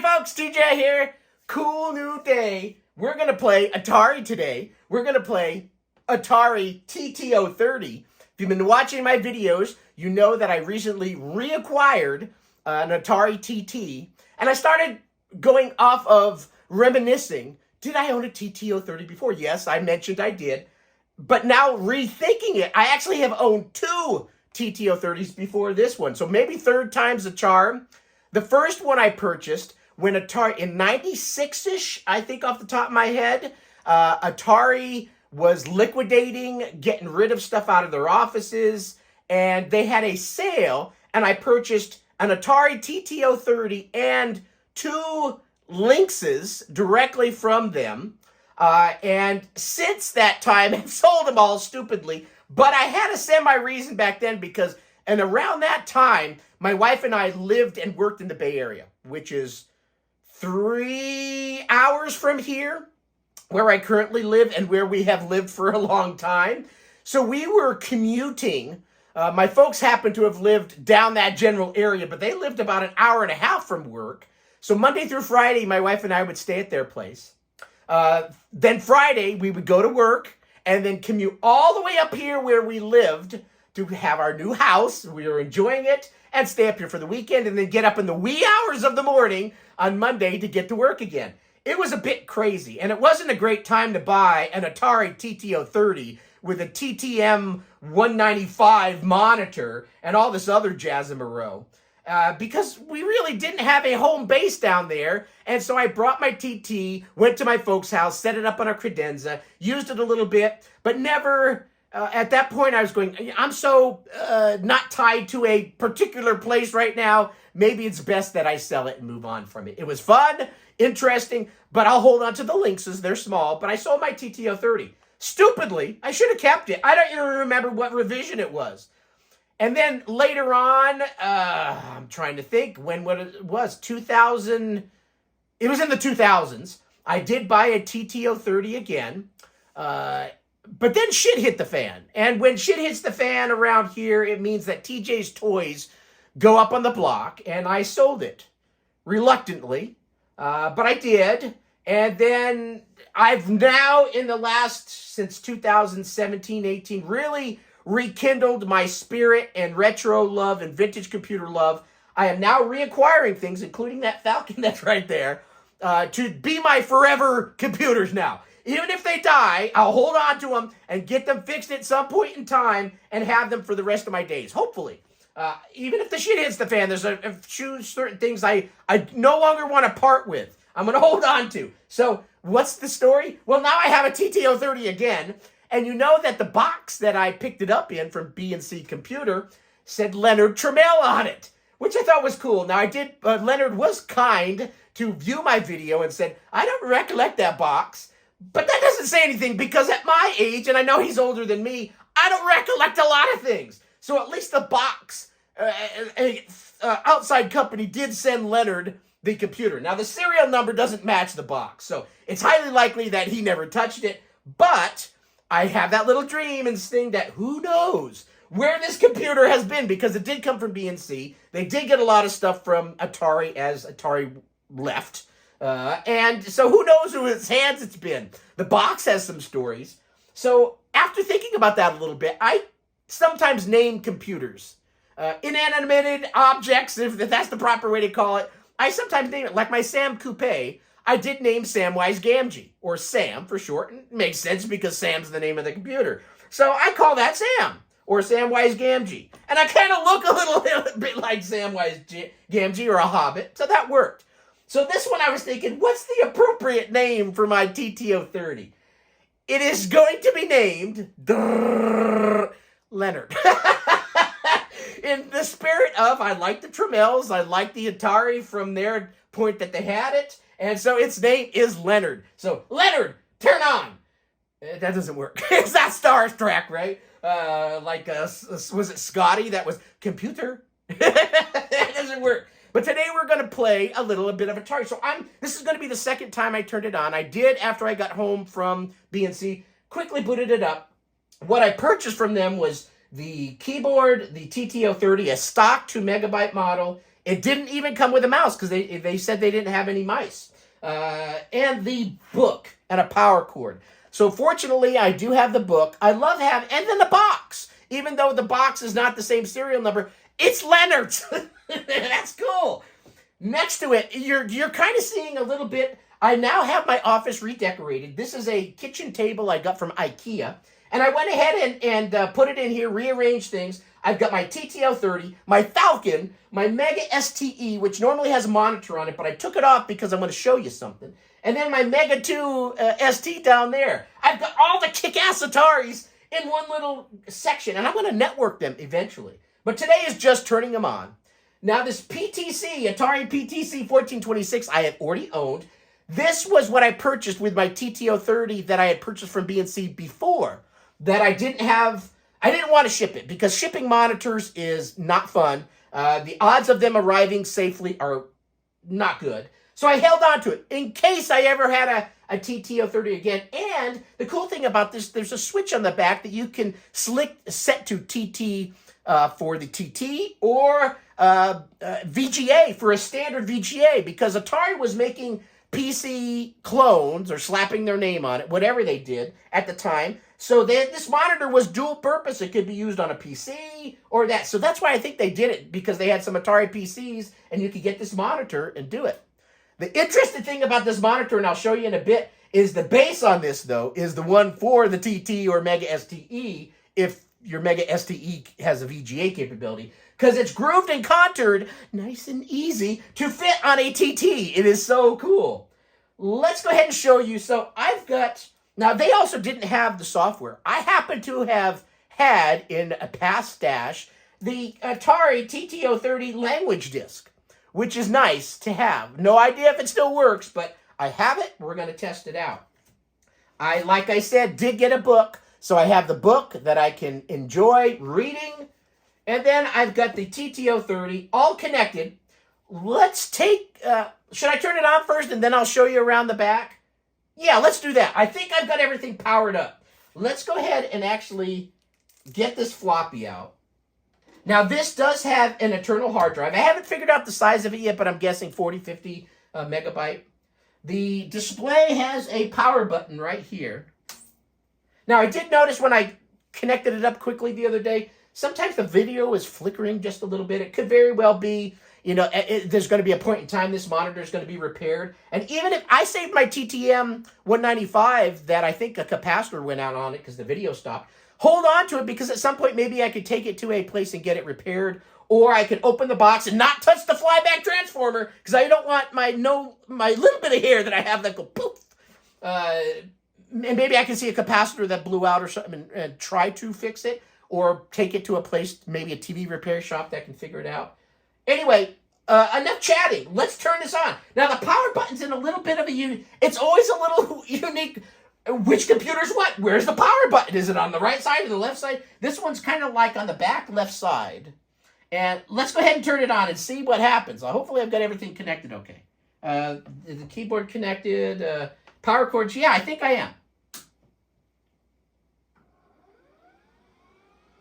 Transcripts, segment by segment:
Howdy folks, TJ here. Cool new day. We're going to play Atari today. We're going to play Atari TT-030. If you've been watching my videos, you know that I recently reacquired an Atari TT. And I started going off of reminiscing. Did I own a TT-030 before? Yes, I mentioned I did. But now rethinking it, I actually have owned two TT-030s before this one. So maybe third time's a charm. The first one I purchased when Atari, in 96-ish, I think off the top of my head, Atari was liquidating, getting rid of stuff out of their offices, and they had a sale, and I purchased an Atari TT-030 and two Lynxes directly from them. And since that time, I've sold them all stupidly, but I had a semi-reason back then because, and around that time, my wife and I lived and worked in the Bay Area, which is 3 hours from here, where I currently live and where we have lived for a long time. So we were commuting. My folks happened to have lived down that general area, but they lived about an hour and a half from work. So Monday through Friday, my wife and I would stay at their place. Then Friday, we would go to work and then commute all the way up here where we lived to have our new house. We were enjoying it and stay up here for the weekend and then get up in the wee hours of the morning on Monday to get to work again. It was a bit crazy, and it wasn't a great time to buy an Atari TT-030 with a TTM 195 monitor and all this other jazz-a-row. Because we really didn't have a home base down there. And so I brought my TT, went to my folks' house, set it up on a credenza, used it a little bit, but never, at that point I was going, I'm so not tied to a particular place right now. Maybe it's best that I sell it and move on from it. It was fun, interesting, but I'll hold on to the Lynxes. They're small, but I sold my TT-030. Stupidly, I should have kept it. I don't even remember what revision it was. And then later on, I'm trying to think when what it was, 2000, it was in the 2000s. I did buy a TT-030 again, but then shit hit the fan. And when shit hits the fan around here, it means that TJ's Toys go up on the block, and I sold it reluctantly, but I did. And then I've now, in the last, since 2017, 18, really rekindled my spirit and retro love and vintage computer love. I am now reacquiring things, including that Falcon that's right there, to be my forever computers now. Even if they die, I'll hold on to them and get them fixed at some point in time and have them for the rest of my days, hopefully. Even if the shit hits the fan, there's a few certain things I no longer want to part with. I'm going to hold on to. So what's the story? Well, now I have a TT-030 again. And you know that the box that I picked it up in from B&C Computer said Leonard Trammell on it, which I thought was cool. Now, Leonard was kind to view my video and said, I don't recollect that box. But that doesn't say anything because at my age, and I know he's older than me, I don't recollect a lot of things. So at least the box, outside company did send Leonard the computer. Now, the serial number doesn't match the box, so it's highly likely that he never touched it, but I have that little dream and thing that who knows where this computer has been, because it did come from B&C. They did get a lot of stuff from Atari as Atari left. And so who knows whose hands it's been. The box has some stories. So after thinking about that a little bit, I sometimes name computers. Inanimate objects, if that's the proper way to call it. I sometimes name it, like my Sam Coupe, I did name Samwise Gamgee, or Sam for short, and it makes sense because Sam's the name of the computer. So I call that Sam, or Samwise Gamgee. And I kind of look a little bit like Samwise Gamgee or a Hobbit, so that worked. So this one I was thinking, what's the appropriate name for my TT-030? It is going to be named Leonard. In the spirit of, I like the Trammells, I like the Atari from their point that they had it, and so its name is Leonard. So, Leonard, turn on! That doesn't work. It's not Star Trek, right? Was it Scotty that was computer? That doesn't work. But today we're going to play a bit of Atari. So this is going to be the second time I turned it on. I did, after I got home from B&C, quickly booted it up. What I purchased from them was the keyboard, the TT-030, a stock 2 megabyte model, It didn't even come with a mouse because they said they didn't have any mice. And the book and a power cord. So fortunately, I do have the book. I love having, and then the box. Even though the box is not the same serial number, it's Leonard's. That's cool. Next to it, you're kind of seeing a little bit. I now have my office redecorated. This is a kitchen table I got from IKEA. And I went ahead and put it in here, rearranged things. I've got my TTO30, my Falcon, my Mega STE, which normally has a monitor on it, but I took it off because I'm going to show you something. And then my Mega 2 ST down there. I've got all the kick-ass Ataris in one little section, and I'm going to network them eventually. But today is just turning them on. Now this PTC, Atari PTC 1426, I have already owned. This was what I purchased with my TTO30 that I had purchased from BNC before. That I didn't want to ship it because shipping monitors is not fun. The odds of them arriving safely are not good. So I held on to it in case I ever had a TTO30 again. And the cool thing about this, there's a switch on the back that you can set to TT for the TT or VGA for a standard VGA because Atari was making PC clones or slapping their name on it, whatever they did at the time. So this monitor was dual purpose. It could be used on a PC or that. So that's why I think they did it, because they had some Atari PCs and you could get this monitor and do it. The interesting thing about this monitor, and I'll show you in a bit, is the base on this, though, is the one for the TT or Mega STE, if your Mega STE has a VGA capability, because it's grooved and contoured nice and easy to fit on a TT. It is so cool. Let's go ahead and show you. So I've got... Now, they also didn't have the software. I happen to have had in a past stash the Atari TTO30 language disk, which is nice to have. No idea if it still works, but I have it. We're going to test it out. Like I said, did get a book. So I have the book that I can enjoy reading. And then I've got the TTO30 all connected. Let's take... should I turn it on first and then I'll show you around the back? Yeah, let's do that. I think I've got everything powered up. Let's go ahead and actually get this floppy out. Now, this does have an internal hard drive. I haven't figured out the size of it yet, but I'm guessing 40, 50 megabyte. The display has a power button right here. Now, I did notice when I connected it up quickly the other day, sometimes the video is flickering just a little bit. It could very well be... there's going to be a point in time this monitor is going to be repaired. And even if I saved my TTM 195 that I think a capacitor went out on it because the video stopped, hold on to it because at some point maybe I could take it to a place and get it repaired. Or I could open the box and not touch the flyback transformer because I don't want my little bit of hair that I have that go poof. And maybe I can see a capacitor that blew out or something and try to fix it. Or take it to a place, maybe a TV repair shop that can figure it out. Anyway, enough chatting. Let's turn this on. Now, the power button's in a little bit of a... It's always a little unique. Which computer's what? Where's the power button? Is it on the right side or the left side? This one's kind of like on the back left side. And let's go ahead and turn it on and see what happens. Hopefully, I've got everything connected okay. The keyboard connected. Power cords. Yeah, I think I am.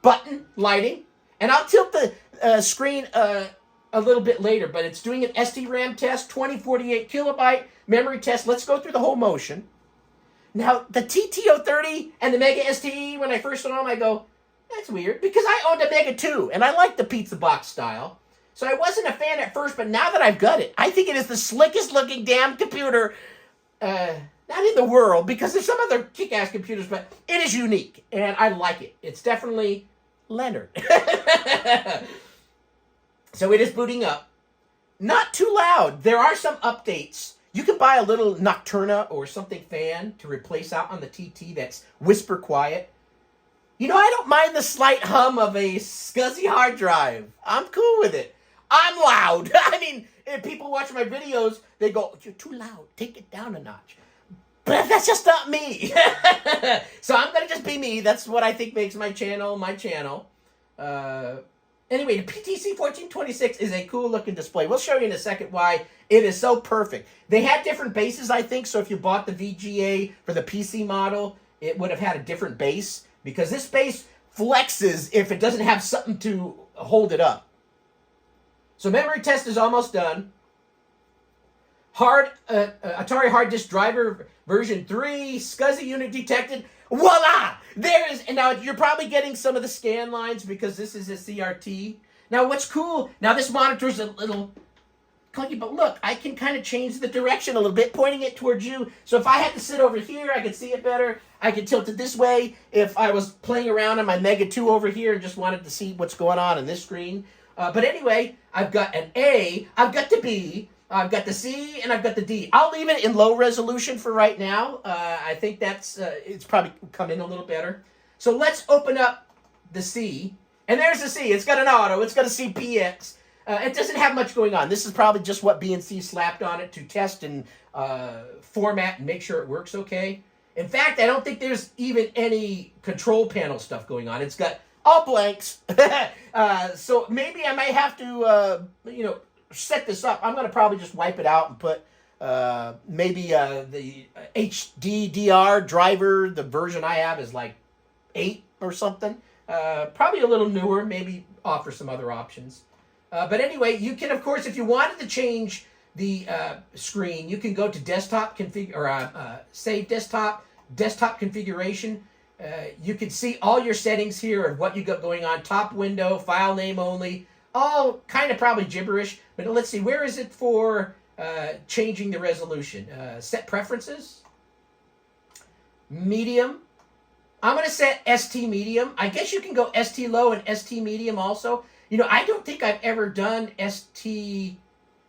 Button lighting. And I'll tilt the screen... a little bit later, but it's doing an SDRAM test, 2048 kilobyte memory test. Let's go through the whole motion. Now, the TTO30 and the Mega STE, when I first saw them, I go, that's weird, because I owned a Mega 2, and I like the pizza box style. So I wasn't a fan at first, but now that I've got it, I think it is the slickest looking damn computer, not in the world, because there's some other kick-ass computers, but it is unique, and I like it. It's definitely Leonard. So it is booting up. Not too loud. There are some updates. You can buy a little Nocturna or something fan to replace out on the TT that's whisper quiet. I don't mind the slight hum of a SCSI hard drive. I'm cool with it. I'm loud. I mean, if people watch my videos, they go, you're too loud. Take it down a notch. But that's just not me. So I'm going to just be me. That's what I think makes my channel my channel. Anyway, the PTC 1426 is a cool-looking display. We'll show you in a second why it is so perfect. They had different bases, I think, so if you bought the VGA for the PC model, it would have had a different base, because this base flexes if it doesn't have something to hold it up. So memory test is almost done. Atari hard disk driver version 3, SCSI unit detected. Voila! There is, and now you're probably getting some of the scan lines because this is a CRT. Now what's cool, now this monitor is a little clunky, but look, I can kind of change the direction a little bit, pointing it towards you. So if I had to sit over here, I could see it better. I could tilt it this way if I was playing around on my Mega 2 over here and just wanted to see what's going on this screen. But anyway, I've got an A, I've got the B, I've got the C, and I've got the D. I'll leave it in low resolution for right now. I think that's, it's probably come in a little better. So let's open up the C. And there's the C. It's got an auto. It's got a CPX. It doesn't have much going on. This is probably just what BNC slapped on it to test and format and make sure it works okay. In fact, I don't think there's even any control panel stuff going on. It's got all blanks. So maybe I might have to, set this up. I'm going to probably just wipe it out and put maybe the HDDR driver. The version I have is like 8 or something. Probably a little newer. Maybe offer some other options. But anyway, you can, of course, if you wanted to change the screen, you can go to desktop config or save desktop configuration. You can see all your settings here of what you got going on. Top window, file name only, all kind of probably gibberish. But let's see, where is it for changing the resolution? Set preferences, medium. I'm going to set ST medium. I guess you can go ST low and ST medium also. I don't think I've ever done ST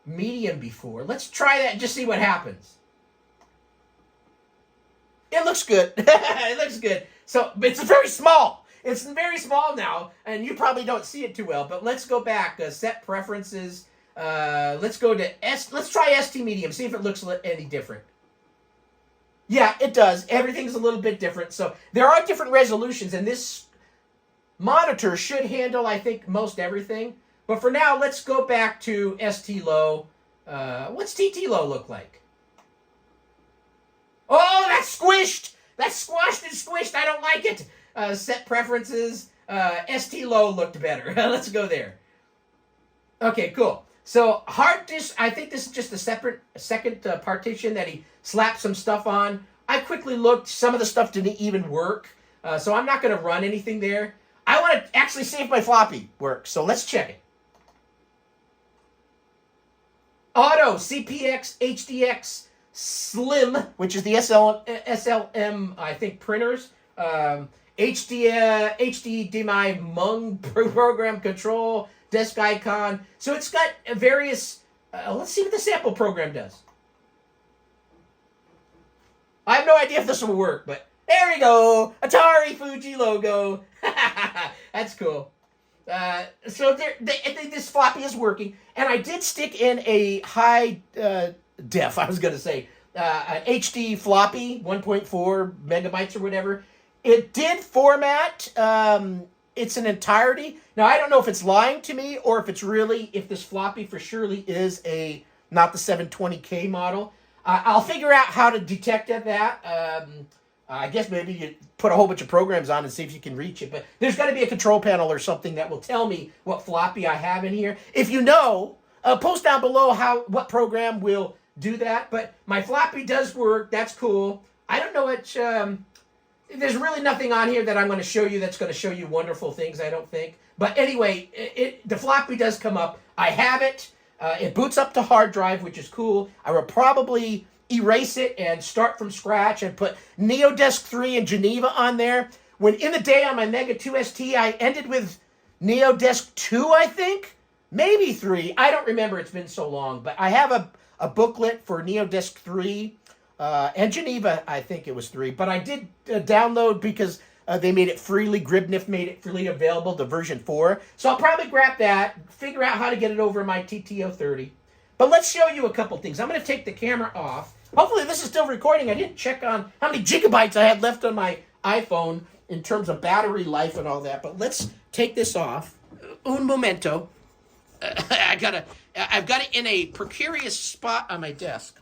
medium before. Let's try that and just see what happens. It looks good. It looks good. So, but it's very small. It's very small now, and you probably don't see it too well. But let's go back. Set preferences. Let's go to Let's try ST medium. See if it looks any different. Yeah, it does. Everything's a little bit different. So there are different resolutions, and this monitor should handle, I think, most everything. But for now, let's go back to ST low. What's TT low look like? Oh, that's squished! That's squashed and squished. I don't like it. Set preferences. ST low looked better. Let's go there. Okay, cool. So hard disk, I think this is just a second partition that he slapped some stuff on. I quickly looked. Some of the stuff didn't even work. So I'm not going to run anything there. I want to actually see if my floppy works. So let's check it. Auto, CPX, HDX, Slim, which is the SLM, I think, printers. HDMI, Mung, program control, desk icon. So it's got various... let's see what the sample program does. I have no idea if this will work, but there we go. Atari Fuji logo. That's cool. So this floppy is working. And I did stick in a high def, I was going to say, an HD floppy, 1.4 megabytes or whatever. It did format. It's an entirety. Now, I don't know if it's lying to me or if this floppy for surely is not the 720K model. I'll figure out how to detect that. I guess maybe you put a whole bunch of programs on and see if you can reach it. But there's got to be a control panel or something that will tell me what floppy I have in here. If you know, post down below what program will do that. But my floppy does work. That's cool. I don't know which... there's really nothing on here that I'm going to show you that's going to show you wonderful things, I don't think. But anyway, the floppy does come up. I have it. It boots up to hard drive, which is cool. I will probably erase it and start from scratch and put NeoDesk 3 and Geneva on there. When in the day on my Mega 2 ST, I ended with NeoDesk 2, I think. Maybe 3. I don't remember. It's been so long. But I have a booklet for NeoDesk 3 and Geneva, I think it was 3. But I did download because they made it freely. Gribnif made it freely available to version 4. So I'll probably grab that, figure out how to get it over my TTO30. But let's show you a couple things. I'm going to take the camera off. Hopefully this is still recording. I didn't check on how many gigabytes I had left on my iPhone in terms of battery life and all that. But let's take this off. Un momento. I've got it in a precarious spot on my desk.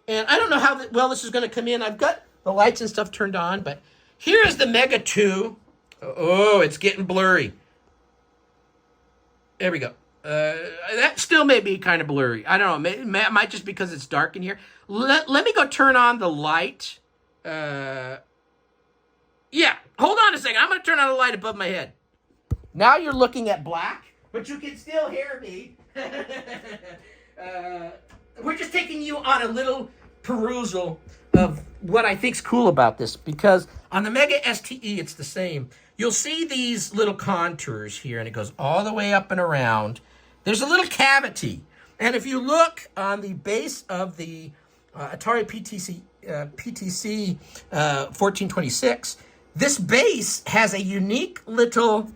And I don't know how well this is going to come in. I've got the lights and stuff turned on. But here is the Mega 2. Oh, it's getting blurry. There we go. That still may be kind of blurry. I don't know. It might just because it's dark in here. Let me go turn on the light. Yeah, hold on a second. I'm going to turn on the light above my head. Now you're looking at black, but you can still hear me. We're just taking you on a little perusal of what I think's cool about this, because on the Mega STE, it's the same. You'll see these little contours here, and it goes all the way up and around. There's a little cavity, and if you look on the base of the Atari PTC 1426, this base has a unique little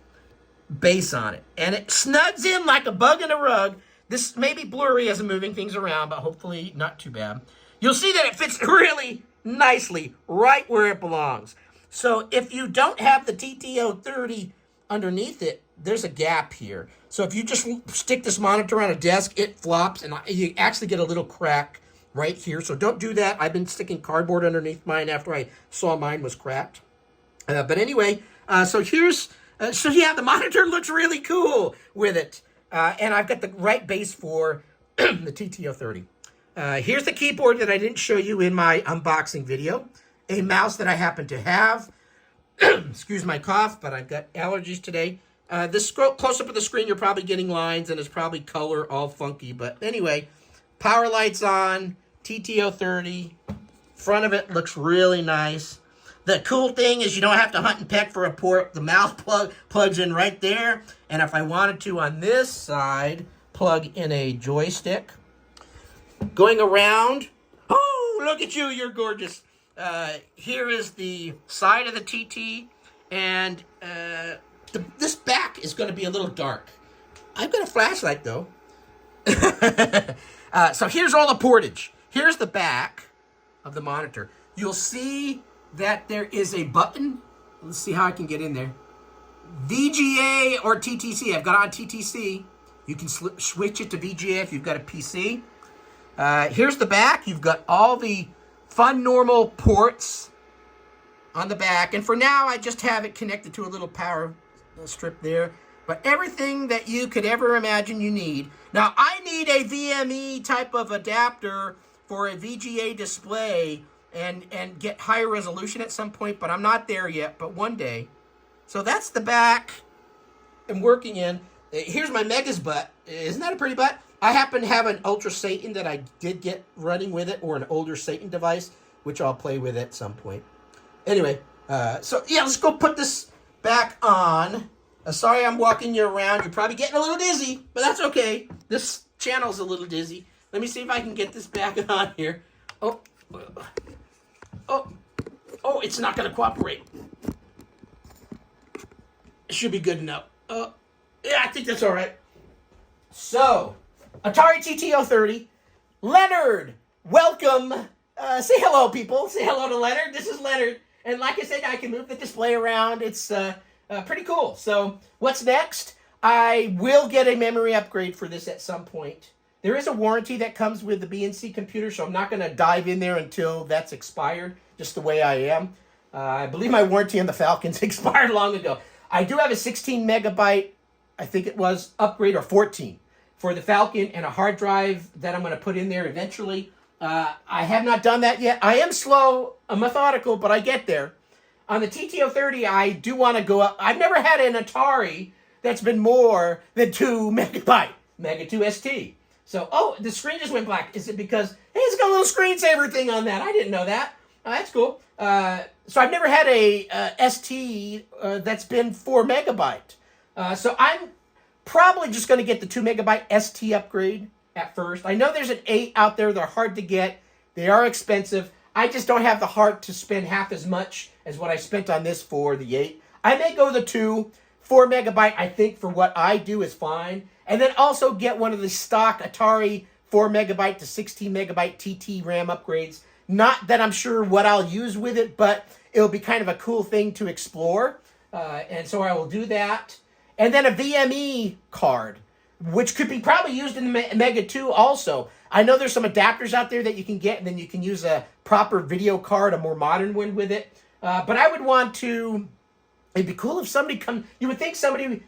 base on it, and it snugs in like a bug in a rug. This may be blurry as I'm moving things around, but hopefully not too bad. You'll see that it fits really nicely right where it belongs. So if you don't have the TTO30 underneath it, there's a gap here. So if you just stick this monitor on a desk, it flops, and you actually get a little crack right here. So don't do that. I've been sticking cardboard underneath mine after I saw mine was cracked. But anyway, so here's... so yeah, the monitor looks really cool with it. And I've got the right base for the TTO30. Here's the keyboard that I didn't show you in my unboxing video. A mouse that I happen to have. Excuse my cough, but I've got allergies today. This close-up of the screen, you're probably getting lines, and it's probably color all funky. But anyway, power lights on, TTO30. Front of it looks really nice. The cool thing is you don't have to hunt and peck for a port. The mouse plugs in right there. And if I wanted to on this side, plug in a joystick. Going around. Oh, look at you. You're gorgeous. Here is the side of the TT. And this back is going to be a little dark. I've got a flashlight, though. So here's all the portage. Here's the back of the monitor. You'll see that there is a button. Let's see how I can get in there. VGA or TTC. I've got it on TTC. You can switch it to VGA if you've got a PC. Here's the back. You've got all the fun normal ports on the back. And for now, I just have it connected to a little power strip there. But everything that you could ever imagine you need. Now, I need a VME type of adapter for a VGA display and get higher resolution at some point, but I'm not there yet, but one day. So that's the back I'm working in. Here's my Mega's butt. Isn't that a pretty butt? I happen to have an Ultra Satan that I did get running with it, or an older Satan device, which I'll play with at some point. Anyway, so yeah, let's go put this back on. Sorry I'm walking you around. You're probably getting a little dizzy, but that's okay. This channel's a little dizzy. Let me see if I can get this back on here. Oh, it's not going to cooperate. It should be good enough. Yeah, I think that's all right. So, Atari TTO30. Leonard, welcome. Say hello, people. Say hello to Leonard. This is Leonard. And like I said, I can move the display around. It's pretty cool. So, what's next? I will get a memory upgrade for this at some point. There is a warranty that comes with the BNC computer, so I'm not going to dive in there until that's expired, just the way I am. I believe my warranty on the Falcon's expired long ago. I do have a 16 megabyte, I think it was, upgrade, or 14, for the Falcon, and a hard drive that I'm going to put in there eventually. I have not done that yet. I am slow, I'm methodical, but I get there. On the TTO30, I do want to go up. I've never had an Atari that's been more than 2 megabyte, Mega 2 ST. So, oh, the screen just went black. Is it because, hey, it's got a little screensaver thing on that. I didn't know that. That's cool. So I've never had a ST that's been 4 megabyte. So I'm probably just going to get the 2 megabyte ST upgrade at first. I know there's an 8 out there. They're hard to get. They are expensive. I just don't have the heart to spend half as much as what I spent on this for the 8. I may go the 2. 4 megabyte, I think, for what I do is fine. And then also get one of the stock Atari 4 megabyte to 16 megabyte TT RAM upgrades. Not that I'm sure what I'll use with it, but it'll be kind of a cool thing to explore. And so I will do that. And then a VME card, which could be probably used in the Mega 2 also. I know there's some adapters out there that you can get, and then you can use a proper video card, a more modern one with it. But I would want to It'd be cool if somebody you would think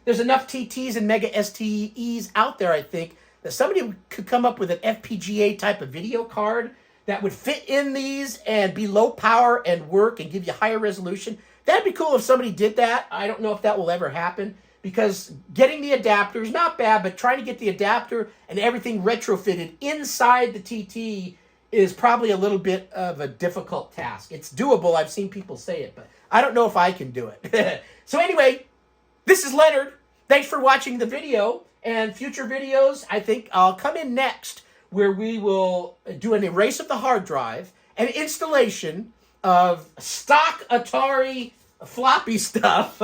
there's enough TTs and Mega STEs out there, I think, that somebody could come up with an FPGA type of video card that would fit in these and be low power and work and give you higher resolution. That'd be cool if somebody did that. I don't know if that will ever happen, because getting the adapter is not bad, but trying to get the adapter and everything retrofitted inside the TT is probably a little bit of a difficult task. It's doable. I've seen people say it, but I don't know if I can do it. So anyway, this is Leonard. Thanks for watching the video. And future videos, I think I'll come in next, where we will do an erase of the hard drive, an installation of stock Atari floppy stuff,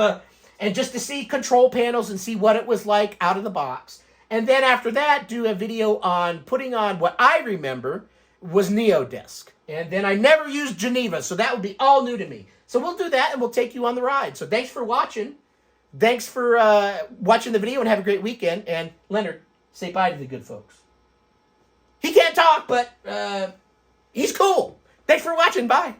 and just to see control panels and see what it was like out of the box. And then after that, do a video on putting on what I remember was NeoDisc. And then I never used Geneva, so that would be all new to me. So we'll do that, and we'll take you on the ride. So thanks for watching. Thanks for watching the video, and have a great weekend. And Leonard, say bye to the good folks. He can't talk, but he's cool. Thanks for watching. Bye.